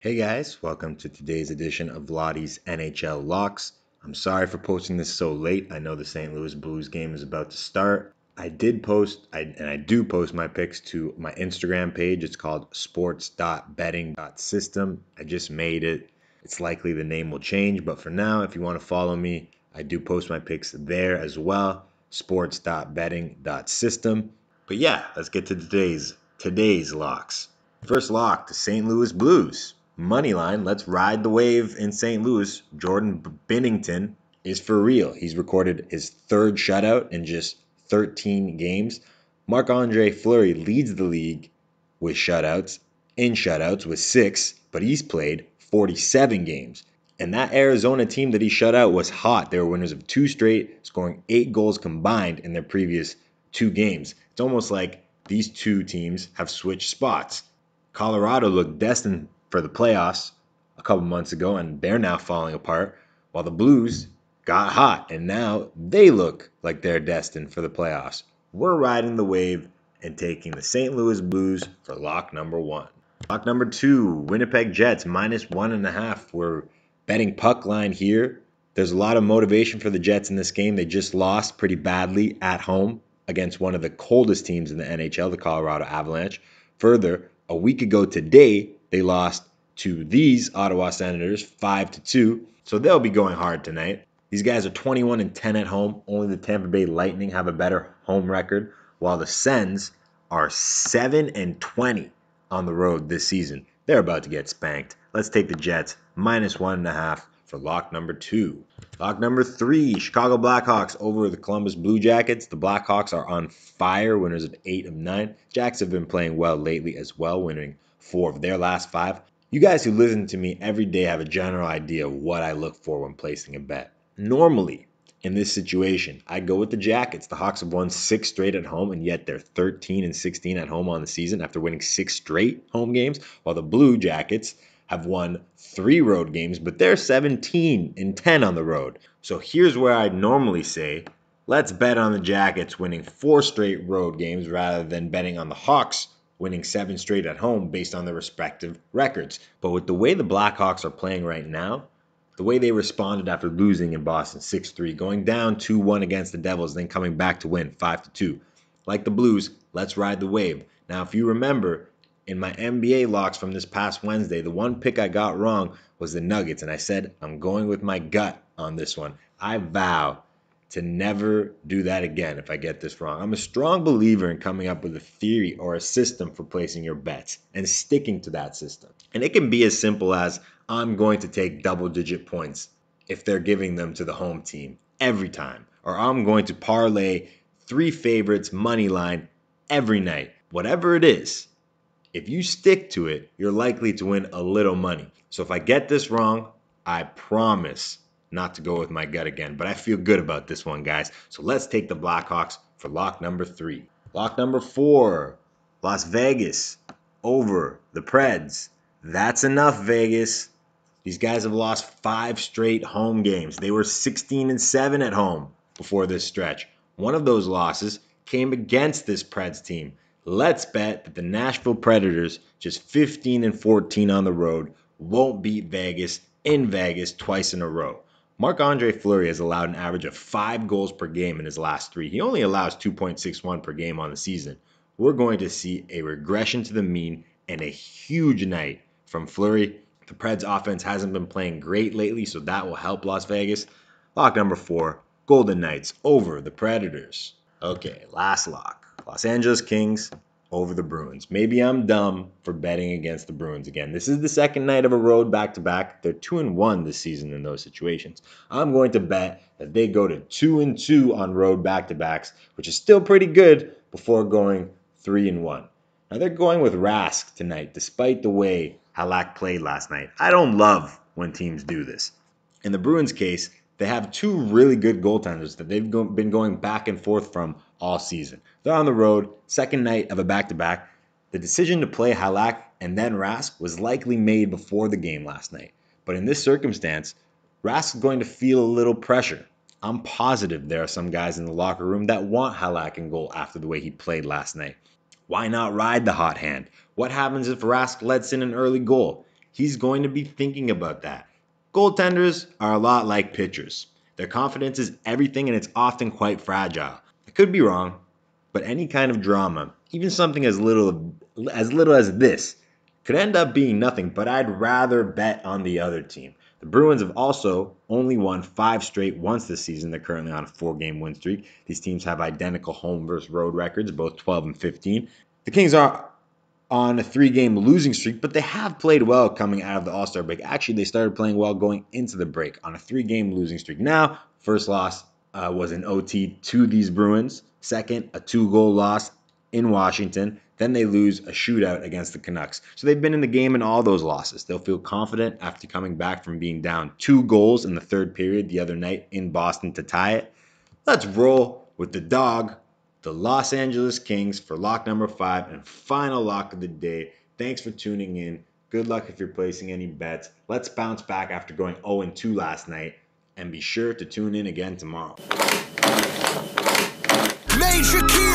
Hey guys, welcome to today's edition of Loddy's NHL Locks. I'm sorry for posting this so late. I know the St. Louis Blues game is about to start. I do post my picks to my Instagram page. It's called sports.betting.system. I just made it. It's likely the name will change, but for now, if you want to follow me, I do post my picks there as well. Sports.betting.system. But yeah, let's get to today's locks. First lock, the St. Louis Blues. Money line, let's ride the wave in St. Louis. Jordan Binnington is for real. He's recorded his third shutout in just 13 games. Marc-Andre Fleury leads the league with shutouts with 6, but he's played 47 games. And that Arizona team that he shut out was hot. They were winners of 2 straight, scoring 8 goals combined in their previous 2 games. It's almost like these two teams have switched spots. Colorado looked destined for the playoffs a couple months ago, and they're now falling apart, while the Blues got hot, and now they look like they're destined for the playoffs. We're riding the wave and taking the St. Louis Blues for lock number 1. Lock number 2, Winnipeg Jets, -1.5. We're betting puck line here. There's a lot of motivation for the Jets in this game. They just lost pretty badly at home against one of the coldest teams in the NHL, the Colorado Avalanche. Further, a week ago today, they lost to these Ottawa Senators 5-2, so they'll be going hard tonight. These guys are 21-10 at home. Only the Tampa Bay Lightning have a better home record, while the Sens are 7-20 on the road this season. They're about to get spanked. Let's take the Jets -1.5 for lock number 2. Lock number 3, Chicago Blackhawks over the Columbus Blue Jackets. The Blackhawks are on fire, winners of 8 of 9. Jacks have been playing well lately as well, winning 4 of their last 5. You guys who listen to me every day have a general idea of what I look for when placing a bet. Normally, in this situation, I go with the Jackets. The Hawks have won 6 straight at home, and yet they're 13-16 at home on the season after winning 6 straight home games, while the Blue Jackets have won 3 road games, but they're 17-10 on the road. So here's where I'd normally say, let's bet on the Jackets winning 4 straight road games rather than betting on the Hawks winning 7 straight at home based on their respective records. But with the way the Blackhawks are playing right now, the way they responded after losing in Boston 6-3, going down 2-1 against the Devils, then coming back to win 5-2. Like the Blues, let's ride the wave. Now, if you remember, in my NBA locks from this past Wednesday, the one pick I got wrong was the Nuggets, and I said I'm going with my gut on this one. I vow to never do that again if I get this wrong. I'm a strong believer in coming up with a theory or a system for placing your bets and sticking to that system. And it can be as simple as I'm going to take double-digit points if they're giving them to the home team every time. Or I'm going to parlay 3 favorites money line every night. Whatever it is, if you stick to it, you're likely to win a little money. So if I get this wrong, I promise not to go with my gut again. But I feel good about this one, guys. So let's take the Blackhawks for lock number 3. Lock number 4, Las Vegas over the Preds. That's enough, Vegas. These guys have lost 5 straight home games. They were 16-7 at home before this stretch. One of those losses came against this Preds team. Let's bet that the Nashville Predators, just 15-14 on the road, won't beat Vegas in Vegas twice in a row. Marc-Andre Fleury has allowed an average of 5 goals per game in his last 3. He only allows 2.61 per game on the season. We're going to see a regression to the mean and a huge night from Fleury. The Preds offense hasn't been playing great lately, so that will help Las Vegas. Lock number 4, Golden Knights over the Predators. Okay, last lock. Los Angeles Kings over the Bruins. Maybe I'm dumb for betting against the Bruins again. This is the second night of a road back-to-back. They're 2-1 this season in those situations. I'm going to bet that they go to 2-2 on road back-to-backs, which is still pretty good before going 3-1. Now they're going with Rask tonight, despite the way Halak played last night. I don't love when teams do this. In the Bruins' case, they have 2 really good goaltenders that they've been going back and forth from all season. They're on the road, second night of a back-to-back. The decision to play Halak and then Rask was likely made before the game last night. But in this circumstance, Rask is going to feel a little pressure. I'm positive there are some guys in the locker room that want Halak in goal after the way he played last night. Why not ride the hot hand? What happens if Rask lets in an early goal? he's going to be thinking about that. Goaltenders are a lot like pitchers. Their confidence is everything, and it's often quite fragile. I could be wrong, but any kind of drama, even something as little as this, could end up being nothing, but I'd rather bet on the other team. The Bruins have also only won 5 straight once this season. They're currently on a 4-game win streak. These teams have identical home versus road records, both 12 and 15. The Kings are on a 3-game losing streak, but they have played well coming out of the All-Star break. Actually, they started playing well going into the break on a 3-game losing streak. Now, first loss was an OT to these Bruins. Second, a 2-goal loss in Washington. Then they lose a shootout against the Canucks. So they've been in the game in all those losses. They'll feel confident after coming back from being down 2 goals in the third period the other night in Boston to tie it. Let's roll with the dog, the Los Angeles Kings, for lock number 5 and final lock of the day. Thanks for tuning in. Good luck if you're placing any bets. Let's bounce back after going 0-2 last night, and be sure to tune in again tomorrow. Major key